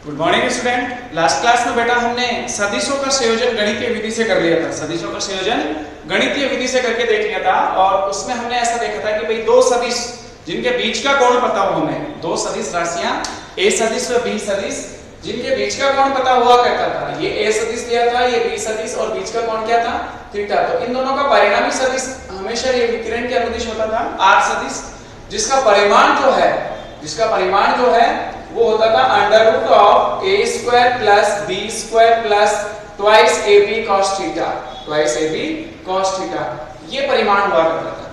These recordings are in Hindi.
Good morning student. Last class में बेटा हमने सदिशों का संयोजन गणितीय विधि से कर लिया था। सदिशों का संयोजन गणितीय विधि से करके देख लिया था और उसमें हमने ऐसा देखा था कि भाई दो सदिश जिनके बीच का कोण पता हो, हमें दो सदिश राशियां a सदिश और b सदिश जिनके बीच का कोण पता हुआ करता था। ये a सदिश दिया था, ये b सदिश और बीच का कोण क्या था? थीटा। तो इन दोनों का परिणामी सदिश हमेशा ये विकिरण के अनुदिश होता था r सदिश, जिसका परिमाण जो है वो होता था under root of a square plus b square plus twice ab cos theta, twice ab cos theta. ये परिमाण हुआ करता था।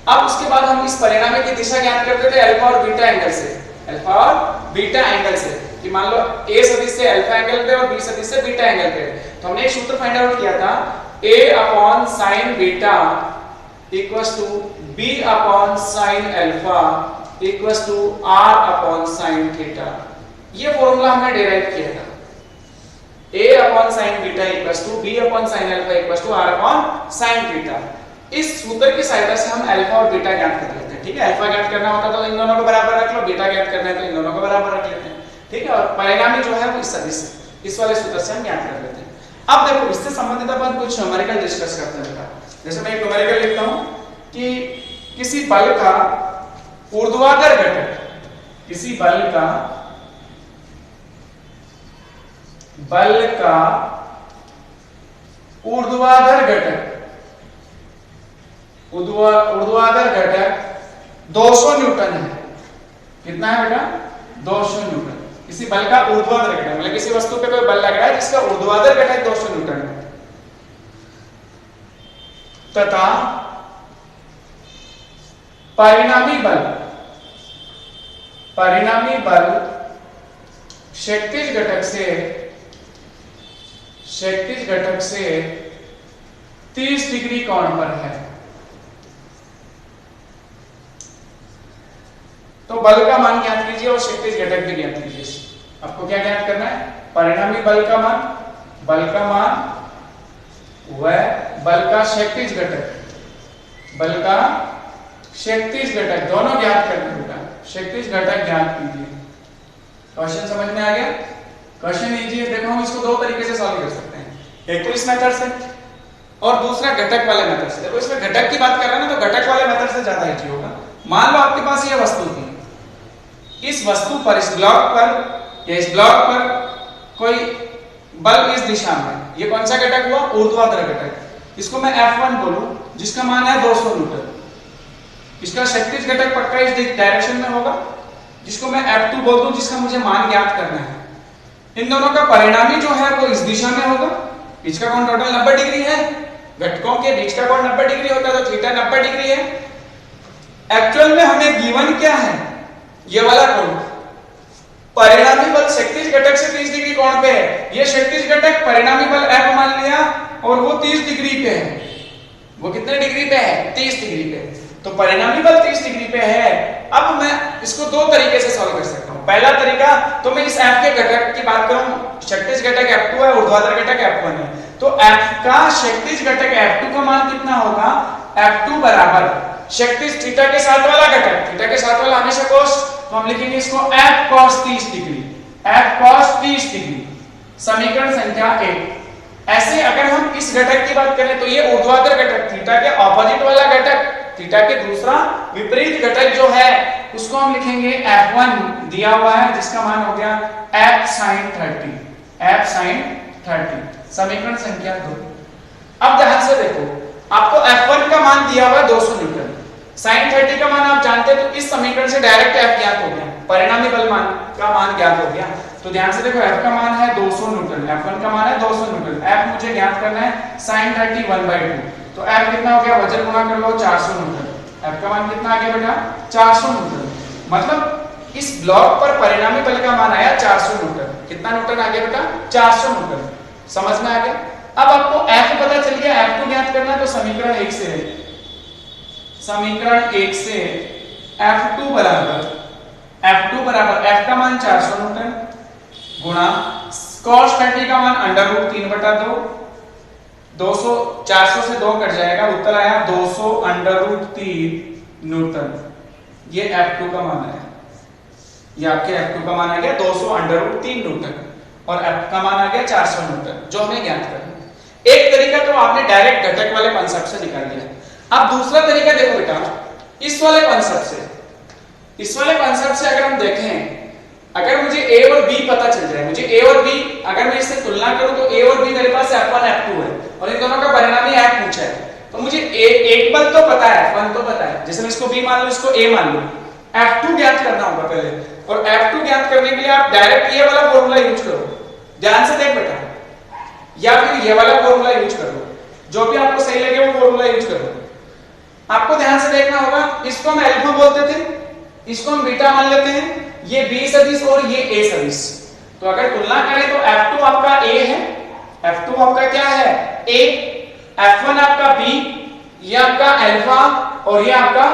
अब उसके बाद हम इस परिणामी की दिशा ज्ञात करते थे अल्फा और बीटा एंगल से, अल्फा और बीटा एंगल से, कि मान लो a सदिश से अल्फा एंगल पे और b सदिश से बीटा एंगल पे। तो हमने एक सूत्र फाइंड आउट किया था, a upon sin beta equals to b upon sin alpha equals to r upon sin theta. ये फॉर्मूला हमने डिराइव किया था, a upon sin beta equals to b upon sin alpha equals to r upon sin theta. इस सूत्र की सहायता से हम अल्फा और बीटा ज्ञात कर लेते हैं। ठीक है, अल्फा ज्ञात करना होता तो इन दोनों को बराबर रख लो, बीटा ज्ञात करना है तो इन दोनों को बराबर रख लेते हैं। ठीक है, और परिणामी जो है वो इस सदिश इस वाले सूत्र से हम ज्ञात कर लेते हैं। अब देखो इससे संबंधित अपन कुछ न्यूमेरिकल डिस्कस करते हैं बेटा। जैसे मैं एक न्यूमेरिकल लिखता हूं कि किसी बल का ऊर्ध्वाधर घटक, किसी बल का ऊर्ध्वाधर घटक, ऊर्ध्वाधर घटक 200 न्यूटन है। कितना है बेटा? 200 न्यूटन। किसी बल का ऊर्ध्वाधर घटक मतलब किसी वस्तु पे कोई बल लग रहा है जिसका ऊर्ध्वाधर घटक 200 न्यूटन है, तथा परिणामी बल क्षैतिज घटक से 30 डिग्री कोण पर है। तो बल का मान ज्ञात कीजिए और क्षैतिज घटक भी ज्ञात कीजिए। आपको क्या ज्ञात करना है? परिणामी बल का मान व बल का क्षैतिज घटक दोनों ज्ञात करना बेटा। क्षैतिज घटक ज्ञात कीजिए। क्वेश्चन समझ में आ गया? क्वेश्चन इजी है। देखो हम इसको दो तरीके से सॉल्व कर सकते हैं, एक तो इस मेथड से और दूसरा घटक वाले मेथड से। देखो इसमें घटक की बात कर रहे हैं ना, तो घटक वाले मेथड से ज्यादा इजी होगा। मान लो आपके पास ये वस्तु थी, इस वस्तु पर, इस ब्लॉक पर या इस ब्लॉक पर कोई बल इस दिशा में, ये कौन सा घटक हुआ? ऊर्ध्वाधर घटक। इसको मैं F1 बोलूं जिसका मान है 200 न्यूटन। इसका क्षैतिज घटक पक्का इस डायरेक्शन में होगा, जिसको मैं F2 बोल दूं जिसका मुझे मान ज्ञात करना है। इन दोनों का परिणामी जो है वो इस दिशा में होगा। बीच का कोण टोटल 90 डिग्री है, घटकों के बीच का कोण 90 डिग्री होता है तो थीटा 90 डिग्री है। एक्चुअल में हमें गिवन क्या है? ये वाला कोण। परिणामी बल क्षैतिज घटक से 30 डिग्री कोण पे है। ये क्षैतिज घटक परिणामी बल F मान लिया और वो 30 डिग्री पे है। वो कितने डिग्री पे है? 30 डिग्री पे। तो परिणामी बल 30 डिग्री पे है। अब मैं इसको दो तरीके से सॉल्व कर सकता हूं। पहला तरीका, तो मैं इस F के घटक की बात करूं, क्षैतिज घटक F2 है, ऊर्ध्वाधर घटक F1 है। तो F का क्षैतिज घटक F2 का मान कितना होगा? F2 बराबर क्षैतिज थीटा के साथ वाला घटक, थीटा के साथ वाला हमेशा cos, तो हम लिखेंगे इसको F cos 30 degree, F cos 30 degree. समीकरण संख्या 1। ऐसे अगर हम इस घटक की बात करें तो ये ऊर्ध्वाधर घटक, थीटा के ऑपोजिट वाला घटक, थीटा के दूसरा विपरीत घटक जो है उसको हम लिखेंगे F1 दिया हुआ है, जिसका मान हो गया F sin 30, F sin 30। समीकरण संख्या 2। अब ध्यान से देखो, आपको F1 का मान दिया हुआ है 200 न्यूटन, sin 30 का मान आप जानते हैं, तो इस समीकरण से डायरेक्ट F ज्ञात हो गया, परिणामी बल मान का मान ज्ञात हो गया। तो ध्यान से देखो F का मान है 200 न्यूटन, F1 का मान है 200 न्यूटन, F मुझे ज्ञात करना है sin 30 1/2। तो F कितना हो गया? वजन गुणा कर लो 400 न्यूटन। F का मान कितना आ गया बेटा? 400 न्यूटन। मतलब इस ब्लॉक पर परिणामी बल का मान आया 400 न्यूटन। कितना न्यूटन आ गया बेटा? 400 न्यूटन। समझ में आ गया? अब आपको F पता चल गया, F को ज्ञात करना है, तो समीकरण 1 से है, समीकरण 1 से F2 बराबर F का मान 400 न्यूटन गुणा cos 30 का मान अंडर रूट 3/2, 200 400 से 2 कट जाएगा, उत्तर आया 200 अंडर रूट 3 न्यूटन। ये F2 का मान है। ये आपके F2 का मान आ गया 200 अंडर रूट 3 न्यूटन और F का मान आ गया 400 न्यूटन, जो हमें ज्ञात करना है। एक तरीका तो आपने डायरेक्ट घटक वाले कॉन्सेप्ट से निकाल दिया। अब दूसरा तरीका देखो बेटा, इस वाले कॉन्सेप्ट से अगर हम देखें, अगर मुझे A और B पता चल जाए, मुझे A और B अगर मैं इससे तुलना करूं तो A और B मेरे पास F1 F2 है और इन दोनों का परिणामी F पूछा है, तो मुझे एक बल तो पता है, F1 तो पता है, जैसे मैं इसको B मान लूं, इसको A मान लूं, F2 ज्ञात करना होगा पहले, और F2 ज्ञात करने के लिए आप डायरेक्ट ये वाला फॉर्मूला यूज करो, ध्यान से देख बेटा, या फिर ये वाला फॉर्मूला यूज करो, जो भी आपको सही लगे वो फॉर्मूला यूज करो। आपको ध्यान से देखना होगा, इसको हम अल्फा बोलते थे, इसको हम बीटा मान लेते हैं, ये B सदिश और ये A सदिश, तो अगर तुलना करें तो F2 आपका A है, F2 आपका क्या है A, F1 आपका B, ये आपका अल्फा और ये आपका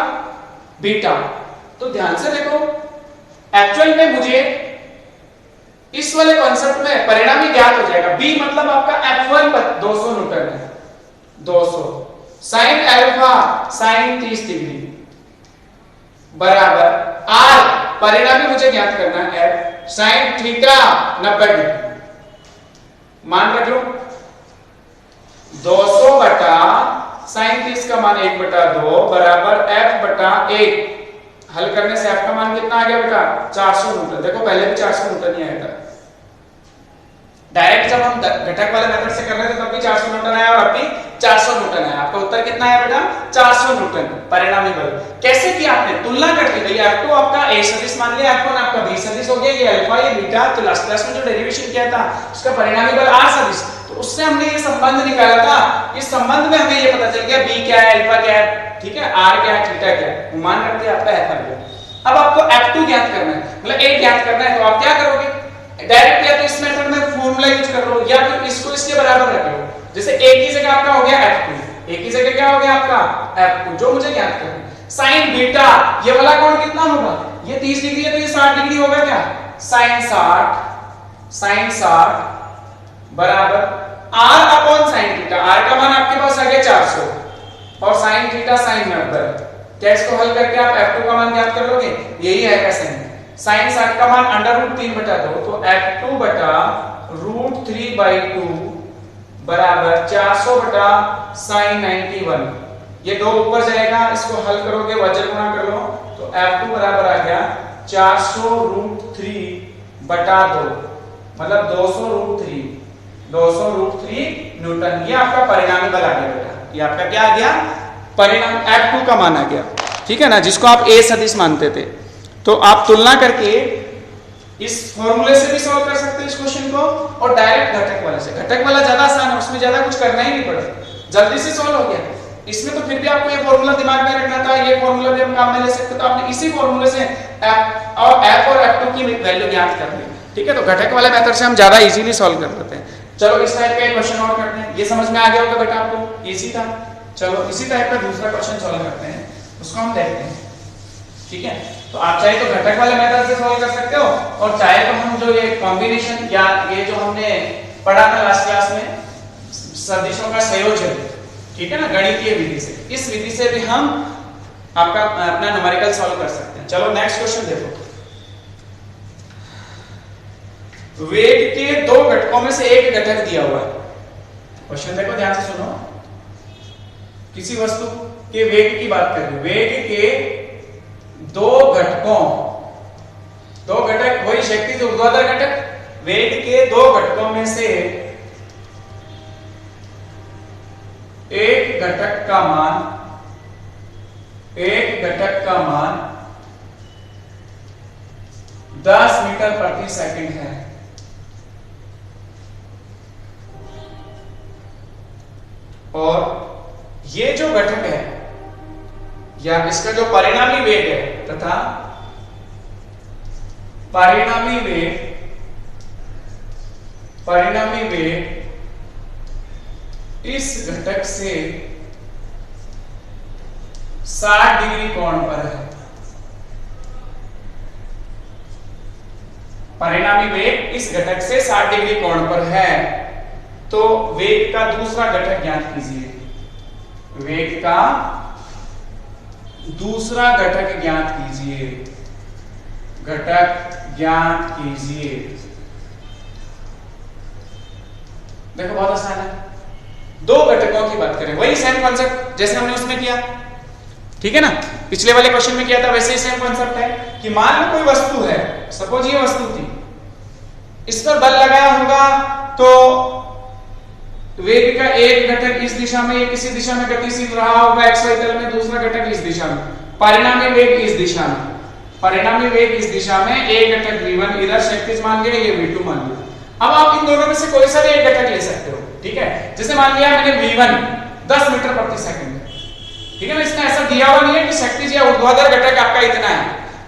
बीटा। तो ध्यान से देखो, एक्चुअल में मुझे इस वाले कॉन्सेप्ट में परिणामी ज्ञात हो जाएगा। B मतलब आपका F1 200 न्यूटन है, 200 साइन अल्फा साइन 30 डिग्री बराबर R, परिणामी मुझे ज्ञात करना है F साइन थीटा 90 डिग्री, मान रख लो 200 बटा साइन 30 का मान 1/2 बराबर F बटा 1। हल करने से F का मान कितना आ गया बेटा 400 न्यूटन। देखो पहले भी 400 न्यूटन ही आया था, डायरेक्ट जब हम घटक वाले मेथड से कर रहे थे तब भी 400 न्यूटन आया और अब भी 400 न्यूटन आया। आपका उत्तर कितना आया बेटा 400 न्यूटन परिणामी बल। कैसे किया आपने, तुलना करके, भैया F2 आपका A सदिश मान लिया, F1 आपका B सदिश हो गया, ये अल्फा ये बीटा, तो लास्ट क्लास में जो डेरिवेशन किया था उसका परिणामी बल R सदिश, तो उससे हमने ये संबंध निकाला था। इस संबंध में हमें ये पता चल गया B क्या है, अल्फा क्या है, ठीक है, R क्या है, थीटा क्या है, मान रख दिया आपका F आ गया। अब आपको F2 ज्ञात करना है, मतलब A ज्ञात करना है, तो आप क्या करोगे, डायरेक्ट या तो इस मेथड में फॉर्मूला यूज कर लो या फिर इसको इसके बराबर रख लो। जैसे A की जगह आपका हो गया F2, A की जगह क्या हो गया आपका F2, जो मुझे ज्ञात करना है। साइन बीटा, ये वाला कोण कितना होगा, ये 30 डिग्री है तो ये 60 डिग्री होगा क्या, साइन 60 बराबर R upon sine theta. R का मान आपके पास आ गया 400 और साइन थीटा साइन 90। क्या इसको हल करके आप F2 का मान ज्ञात कर लोगे, यही आएगा साइन 60 का मान अंडर रूट 3/2, तो F2 बटा रूट 3/2 बराबर 400 बटा साइन 91। ये दो ऊपर जाएगा, इसको हल करोगे वजन गुणा कर लो, तो F2 बराबर आ गया 400 रूट 3/2, मतलब 200 रूट 3 न्यूटन। ये आपका परिणामी बल आ गया बेटा, ये आपका क्या आ गया परिणाम, F2 का मान आ गया, ठीक है ना, जिसको आप A सदिश मानते थे। तो आप तुलना करके इस फॉर्मूले से भी सॉल्व कर सकते हैं इस क्वेश्चन को, और डायरेक्ट घटक वाले से। घटक वाला ज्यादा आसान है, उसमें ज्यादा कुछ करना ही नहीं पड़ा, जल्दी से सॉल्व हो गया। इसमें तो फिर भी आपको ये फॉर्मूला दिमाग में रखना था, ये फॉर्मूला भी हम काम में ले सकते, तो आपने इसी फॉर्मूले से F और F2 की वैल्यू ज्ञात कर ली, ठीक है। तो घटक वाले मेथड से हम ज्यादा इजीली सॉल्व कर लेते हैं। चलो इस टाइप का क्वेश्चन और करते हैं, ये समझ में आ गया होगा बेटा आपको, इजी था। चलो इसी टाइप का दूसरा क्वेश्चन सॉल्व करते हैं, उसको हम देखते हैं, ठीक है। तो आप चाहे तो घटक वाले मेथड से सॉल्व कर सकते हो, और चाहे तो हम जो ये कॉम्बिनेशन या ये जो हमने पढ़ा था लास्ट क्लास में सदिशों का संयोजन, ठीक है ना, गणितीय विधि से, इस विधि से भी हम आपका अपना न्यूमेरिकल सॉल्व कर सकते हैं। चलो नेक्स्ट क्वेश्चन देखो, वेग के दो घटकों में से एक घटक दिया हुआ है। क्वेश्चन देखो ध्यान से सुनो, किसी वस्तु के वेग की बात करें, वेग के दो घटक वही शक्ति से ऊर्ध्वाधर घटक, वेग के दो घटकों में से एक घटक का मान 10 मीटर प्रति सेकंड है, और ये जो घटक है या इसका जो परिणामी वेग है तथा परिणामी वेग इस घटक से 60 डिग्री कोण पर है। परिणामी वेग इस घटक से 60 डिग्री कोण पर है, तो वेग का दूसरा घटक ज्ञात कीजिए। वेग का दूसरा घटक ज्ञात कीजिए। घटक ज्ञात कीजिए। देखो बहुत आसान है, दो घटकों की बात करें, वही सेम कॉन्सेप्ट जैसे हमने उसमें किया, ठीक है ना, पिछले वाले क्वेश्चन में किया था, वैसे ही सेम कॉन्सेप्ट है कि मान लो कोई वस्तु है, सपोज ये वस्तु थी, इस पर बल लगाया होगा तो वेग का एक घटक इस दिशा में, ये किसी दिशा में गतिशील रहा होगा xy तल में, दूसरा घटक इस दिशा में, परिणामी वेग इस दिशा में, परिणामी वेग इस दिशा में, एक घटक v1 इधर क्षैतिज मान लिया, ये v2 मान लिया। अब आप इन दोनों में से कोई सा भी एक घटक ले सकते हो, ठीक है। जैसे मान लिया मैंने v1 10 मीटर प्रति सेकंड, ठीक है ना, इसमें ऐसा दिया हुआ नहीं है कि शक्तिज या ऊर्ध्वाधर घटक आपका इतना है,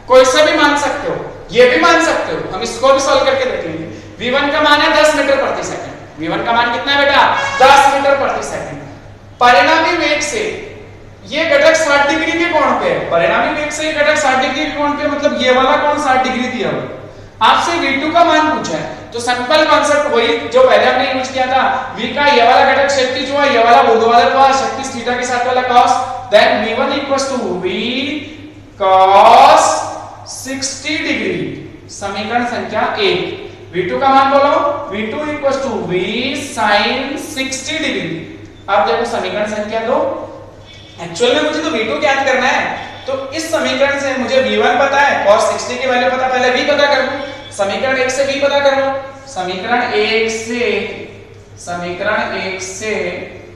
कोई सा भी मान सकते हो, ये भी मान सकते हो, हम इसको भी सॉल्व करके देख लेंगे। v1 का मान है 10 मीटर प्रति सेकंड, v1 का मान कितना है बेटा 10 मीटर प्रति सेकंड। परिणामी वेग से ये घटक 60 डिग्री के कोण पे है, परिणामी वेग से ये घटक 60 डिग्री के कोण पे, मतलब ये वाला कोण 60 डिग्री दिया हुआ। आपसे v2 का मान पूछा है, तो सिंपल कॉन्सेप्ट वही जो पहले हमने यूज किया था, v का ये वाला घटक क्षैतिज हुआ, ये वाला ऊर्ध्वाधर हुआ, क्षैतिज थीटा के साथ वाला cos, then v1 v cos 60 degree, समीकरण संख्या 1। v2 का मान बोलो, v2 v sin 60 डिग्री। अब देखो समीकरण संख्या 2, एक्चुअल में मुझे तो v2 ज्ञात करना है, तो इस समीकरण से मुझे v1 पता है, cos 60 की वैल्यू पता, पहले v पता कर लो, समीकरण 1 से v पता कर लो, समीकरण 1 से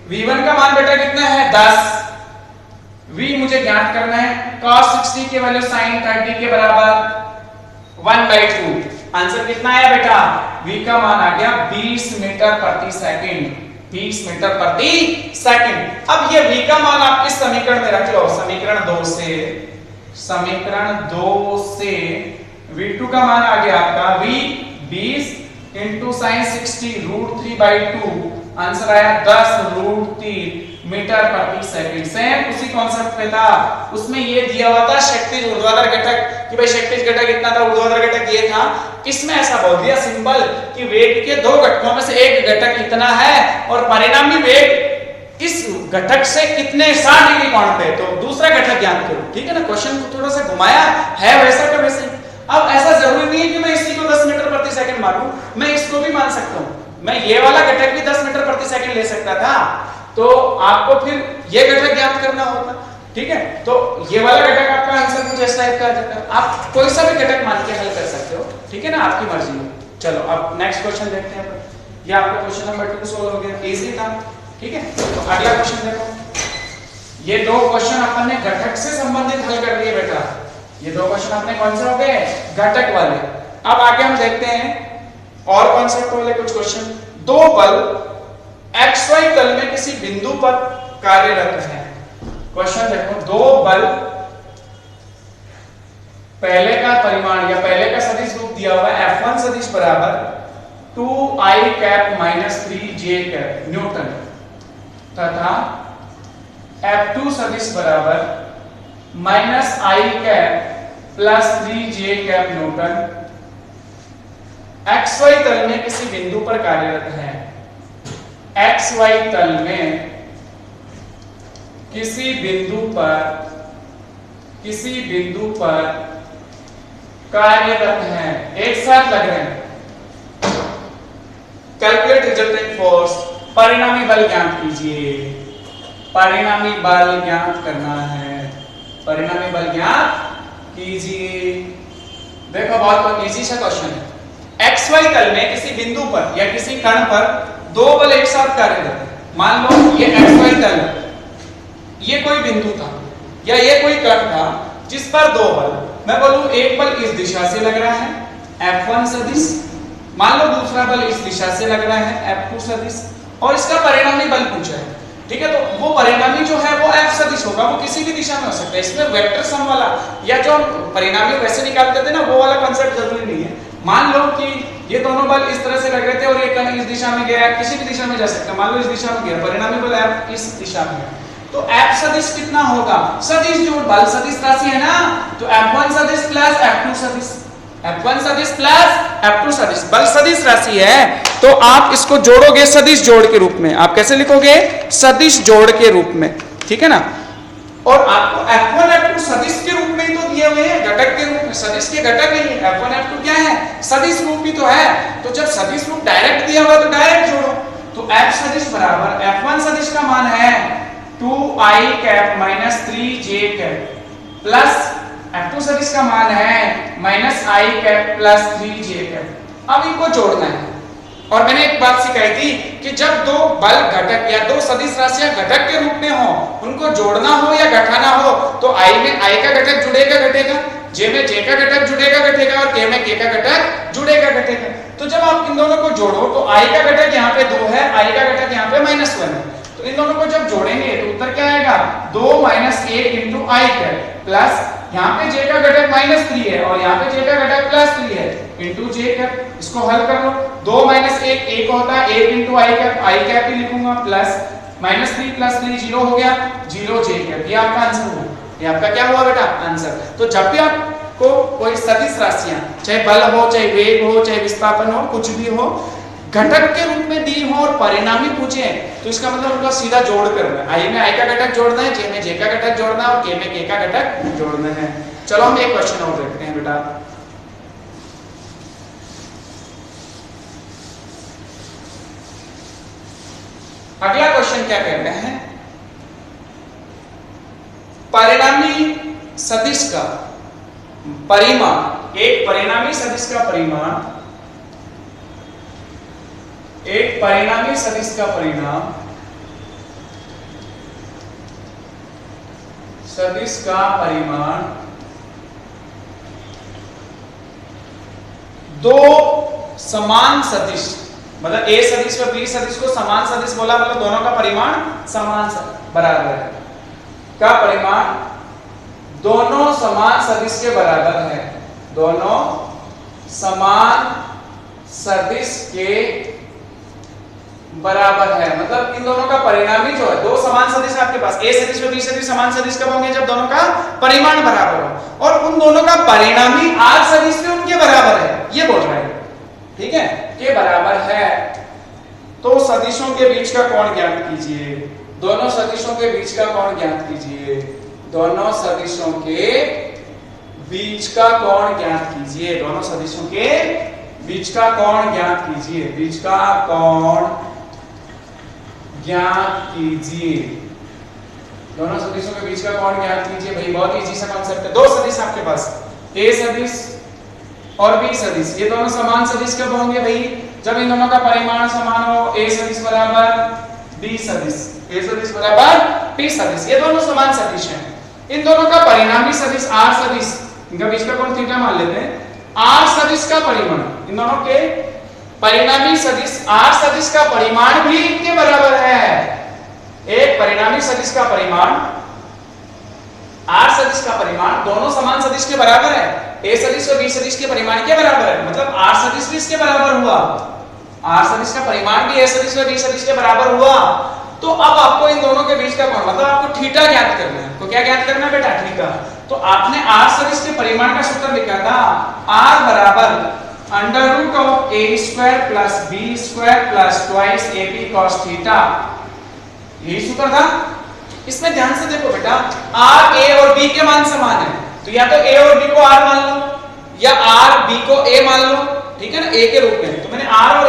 v1 का मान बेटा कितना है 10, v मुझे ज्ञात करना है, cos 60 की वैल्यू sin 30 के बराबर 1/2। आंसर कितना आया बेटा, v का मान आ गया 20 मीटर प्रति सेकंड, 20 मीटर प्रति सेकंड। अब ये v का मान आप इस समीकरण में रख लो, समीकरण 2 से v2 का मान आ गया आपका v 20 इंटू sin 60 √3/2, आंसर आया 10√3 मीटर प्रति सेकंड। सेम उसी कॉन्सेप्ट पे था, उसमें ये दिया हुआ था शक्तिज ऊर्ध्वाधर घटक कि भाई शक्तिज घटक इतना था, ऊर्ध्वाधर घटक ये था, इसमें ऐसा बोल दिया सिंपल कि वेग के दो घटकों में से एक घटक इतना है और परिणामी वेग इस घटक से कितने 60 डिग्री कोण पे, तो दूसरा घटक ज्ञात करो, ठीक है ना। क्वेश्चन को थोड़ा सा घुमाया है वैसा का वैसे। अब ऐसा जरूरी नहीं है कि मैं इसी को 10 मीटर प्रति सेकंड मानूं, मैं इसको भी मान सकता हूं, मैं ये वाला घटक भी 10 मीटर प्रति सेकंड ले सकता था, तो आपको फिर ये घटक ज्ञात करना होगा, ठीक है। तो ये वाला घटक आपका आंसर कुछ इस टाइप का आ जाता है, आप कोई सा भी घटक मान के हल कर सकते हो, ठीक है ना, आपकी मर्जी है। चलो अब नेक्स्ट क्वेश्चन देखते हैं। ये आपका क्वेश्चन नंबर 2 सॉल्व हो गया, इजी था, ठीक है। तो अगला क्वेश्चन देखो, ये दो क्वेश्चन अपन ने घटक से संबंधित हल कर लिए बेटा, ये दो क्वेश्चन अपने कौन से हो गए, घटक वाले। अब आगे हम देखते हैं और कॉन्सेप्ट वाले कुछ क्वेश्चन। दो बल xy तल में किसी बिंदु पर कार्यरत हैं। क्वेश्चन देखो, दो बल, पहले का परिमाण या पहले का सदिश रूप दिया हुआ है F1 सदिश बराबर 2i cap minus 3j cap Newton तथा F2 सदिश बराबर minus i cap plus 3j cap Newton xy तल में किसी बिंदु पर कार्यरत है। xy तल में किसी बिंदु पर कार्यरत है, एक साथ लग रहे हैं। कैलकुलेट रिजल्टेंट फोर्स, परिणामी बल ज्ञात कीजिए, परिणामी बल ज्ञात करना है, परिणामी बल ज्ञात कीजिए। देखो बहुत इजी सा क्वेश्चन है। xy तल में किसी बिंदु पर या किसी कण पर दो बल एक साथ कार्यरत है। मान लो ये xy तल, ये कोई बिंदु था या ये कोई कण था जिस पर दो बल, मैं बोलूं एक बल इस दिशा से लग रहा है F1 सदिश, मान लो दूसरा बल इस दिशा से लग रहा है F2 सदिश, और इसका परिणामी बल पूछा है, ठीक है। तो वो परिणामी जो है वो F सदिश होगा, वो किसी भी दिशा में हो सकता है। इसमें वेक्टर सम वाला या जो परिणामी वैसे निकालते थे ना, वो वाला कांसेप्ट जरूरी नहीं है। मान लो कि ये दोनों बल इस तरह से लग रहे थे और ये कण इस दिशा में गया, किसी भी दिशा में जा सकता है, मान लो इस दिशा में गया, परिणामी बल F इस दिशा में है, तो F सदिश कितना होगा, सदिश जोड़, बल सदिश राशि है ना, तो F1 सदिश प्लस F2 सदिश, F1 सदिश प्लस F2 सदिश, बल सदिश राशि है, तो आप इसको जोड़ोगे सदिश जोड़ के रूप में। आप कैसे लिखोगे, सदिश जोड़ के रूप में, ठीक है ना। और आपको F1 F2 सदिश के रूप में ही तो दिए हुए हैं घटक के रूप में, सदिश के घटक ही है। F1 F2 क्या है? सदिश रूप ही तो है। तो जब सदिश रूप डायरेक्ट दिया हुआ तो डायरेक्ट जोड़ो। तो F सदिश बराबर F1 सदिश का मान है 2i cap minus 3j cap plus F2 सदिश का मान है minus i cap plus 3j cap. अब इनको जोड़ना है। और मैंने एक बात सिखाई थी कि जब दो बल घटक या दो सदिश राशियां घटक के रूप में हो, उनको जोड़ना हो या घटाना हो, तो i में i का घटक जुड़ेगा घटेगा, j में j का घटक जुड़ेगा घटेगा और k में k का घटक जुड़ेगा घटेगा। तो जब आप इन दोनों को जोड़ो तो i का घटक यहाँ पे 2 है, i का घटक यहाँ पे -1 है। तो इन दोनों को जब जोड़ेंगे तो उत्तर क्या आएगा? 2 - 1 × i कैप प्लस यहाँ पे j का घटक -3 है और यहाँ पे j का घटक +3 है इंटू j कैप। इसको हल कर लो। 2 - 1 1 होता है, 1 × i कैप ही लिखूंगा प्लस -3 + 3 0 हो गया, 0 j कैप। ये आपका आंसर हुआ। ये आपका क्या हुआ बेटा? आंसर। तो जब भी आपको कोई सदिश राशियां, चाहे बल हो, चाहे वेग हो, चाहे विस्थापन हो, कुछ भी हो, घटक के रूप में दी हो और परिणामी पूछे तो इसका मतलब उनका सीधा जोड़ करना है। i में i का घटक जोड़ना है, j में j का घटक जोड़ना है और k में k का घटक जोड़ना है। चलो हम एक क्वेश्चन और देखते हैं बेटा। अगला क्वेश्चन क्या कहते हैं? परिणामी सदिश का परिमाण, एक परिणामी सदिश का परिमाण, एक परिणामी सदिश का परिणाम, सदिश का परिमाण दो समान सदिश, मतलब a सदिश और b सदिश को समान सदिश बोला, मतलब दोनों का परिमाण समान बराबर है, का परिमाण दोनों समान सदिश के बराबर है, दोनों समान सदिश के बराबर है। मतलब इन दोनों का परिणामी जो है, दो समान सदिश आपके पास, a सदिश और b सदिश समान सदिश कब होंगे? जब दोनों का परिमाण बराबर हो, और उन दोनों का परिणामी r सदिश भी उनके बराबर है, ये बोल रहा है, ठीक है, के बराबर है। तो सदिशों के बीच का कोण ज्ञात कीजिए, दोनों सदिशों के बीच का कोण ज्ञात कीजिए, दोनों सदिशों के बीच का कोण ज्ञात कीजिए, दोनों सदिशों के बीच का कोण ज्ञात कीजिए, बीच का कोण ज्ञात कीजिए, दोनों सदिशों के बीच का कोण ज्ञात कीजिए। भाई बहुत इजी सा कांसेप्ट है। दो सदिश आपके पास, a सदिश और b सदिश, ये दोनों समान सदिश कब होंगे भाई? जब इन दोनों का परिमाण समान हो, a सदिश बराबर b सदिश, a सदिश बराबर b सदिश, ये दोनों समान सदिश हैं। इन दोनों का परिणामी सदिश r सदिश, इनका बीच का कोण थीटा मान लेते हैं, r सदिश का परिमाण, इन दोनों के परिणामी सदिश r सदिश का परिमाण भी इनके बराबर है। एक परिणामी सदिश का परिमाण, r सदिश का परिमाण दोनों समान सदिश के बराबर है, a सदिश और b सदिश के परिमाण के बराबर है, मतलब r सदिश भी इसके बराबर हुआ, r सदिश का परिमाण भी a सदिश और b सदिश के बराबर हुआ। तो अब आपको इन दोनों के बीच का कोण, मतलब आपको थीटा ज्ञात करना है। आपको क्या ज्ञात करना है बेटा? थीटा। तो आपने r सदिश के परिमाण का सूत्र लिखा था, r बराबर √a² + b² + 2ab cos theta, यही सूत्र था। इसमें ध्यान से देखो बेटा, r a और b के मान समान है, तो या तो a और b को r मान लो या r b को a मान लो, ठीक है ना, a के रूप में। तो मैंने r और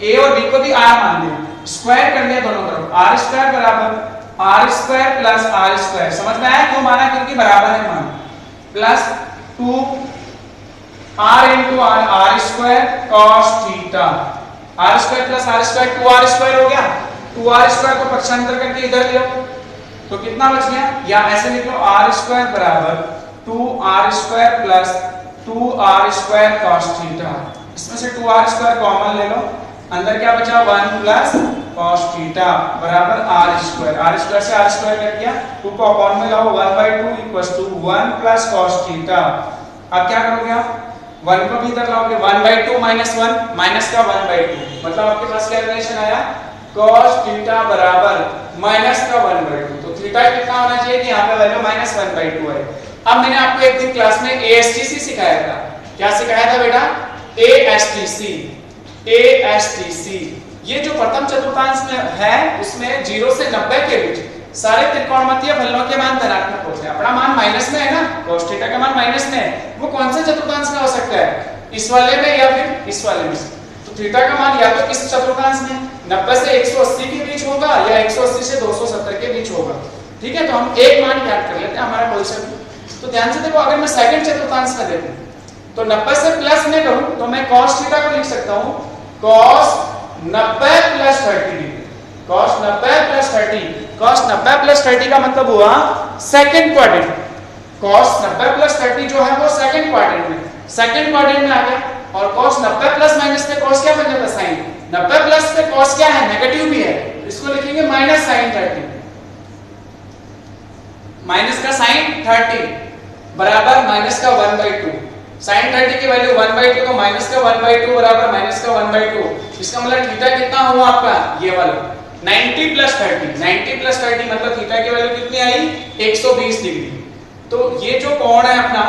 a और b को भी r मान लिया, स्क्वायर कर लिया दोनों तरफ, r² बराबर r² + r², समझ में आया क्यों माना? क्योंकि बराबर है मान, plus 2 r × r r² cos theta, r² + r² 2r² हो गया, 2r² को पक्षांतर करके इधर ले आओ तो कितना बच गया? या ऐसे लिख लो, r² बराबर 2r² + 2r² cos थीटा, इसमें से 2r² कॉमन ले लो, अंदर क्या बचा? 1 + cos थीटा बराबर r², r² से r² कट गया, 2 को अपॉन में लाओ, 1/2 = 1 + cos थीटा। अब क्या करोगे आप? 1 को भी इधर लाओगे, 1/2 - 1 माइनस का 1/2, मतलब आपके पास क्या रिलेशन आया? cos थीटा बराबर माइनस का 1/2। तो थीटा कितना होना चाहिए कि यहाँ पे वैल्यू -1/2 है। अब मैंने आपको एक दिन क्लास में ASTC सिखाया था, क्या सिखाया था बेटा? ASTC, ASTC, ये जो प्रथम चतुर्थांश में है उसमें 0 से 90 के बीच सारे त्रिकोणमितीय फलनों के मान धनात्मक होते हैं। अपना मान माइनस में है ना, cos थीटा का मान माइनस में है, वो कौन से चतुर्थांश में हो सकता है, इस वाले में या फिर इस वाले में। तो थीटा का मान या तो इस चतुर्थांश में 90 से 180 के बीच होगा या 180 से 270 के बीच होगा। ठीक है, तो हम एक मान याद कर लेते हैं हमारा क्वेश्चन। तो ध्यान से देखो, अगर मैं सेकंड चतुर्थांश में देखूं तो 90 से प्लस में करूं तो मैं cos थीटा को लिख सकता हूं cos 90 plus 30 degree. cos 90 plus 30, cos 90 plus 30 का मतलब हुआ सेकंड क्वाड्रेंट। cos 90 प्लस 30 जो है वो सेकंड क्वाड्रेंट में आ गया। और cos 90 प्लस माइनस पे cos क्या बन जाता है, sin। 90 प्लस पे cos क्या है, नेगेटिव भी है, इसको लिखेंगे माइनस sin 30। माइनस का sin 30 बराबर माइनस का 1/2। sin 30 की वैल्यू 1/2 तो माइनस का 1/2 बराबर माइनस का 1/2। इसका मतलब थीटा कितना हुआ आपका, ये वाला 90 प्लस 30। 90 प्लस 30 मतलब थीटा की वैल्यू कितनी आई, 120 डिग्री। तो ये जो कोण है अपना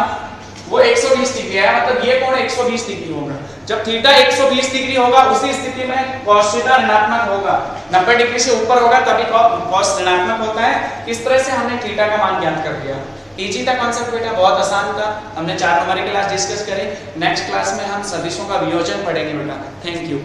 वो 120 डिग्री है, मतलब ये कोण 120 डिग्री होगा। जब थीटा 120 डिग्री होगा उसी स्थिति में cos थीटा ऋणात्मक होगा। 90 डिग्री से ऊपर होगा तभी cos ऋणात्मक होता है। इस तरह से हमने थीटा का मान ज्ञात कर दिया। इजी था कॉन्सेप्ट बेटा, बहुत आसान था। हमने 4 नंबर की क्लास डिस्कस करी। नेक्स्ट क्लास में हम सदिशों का वियोजन पढ़ेंगे बेटा। Thank you.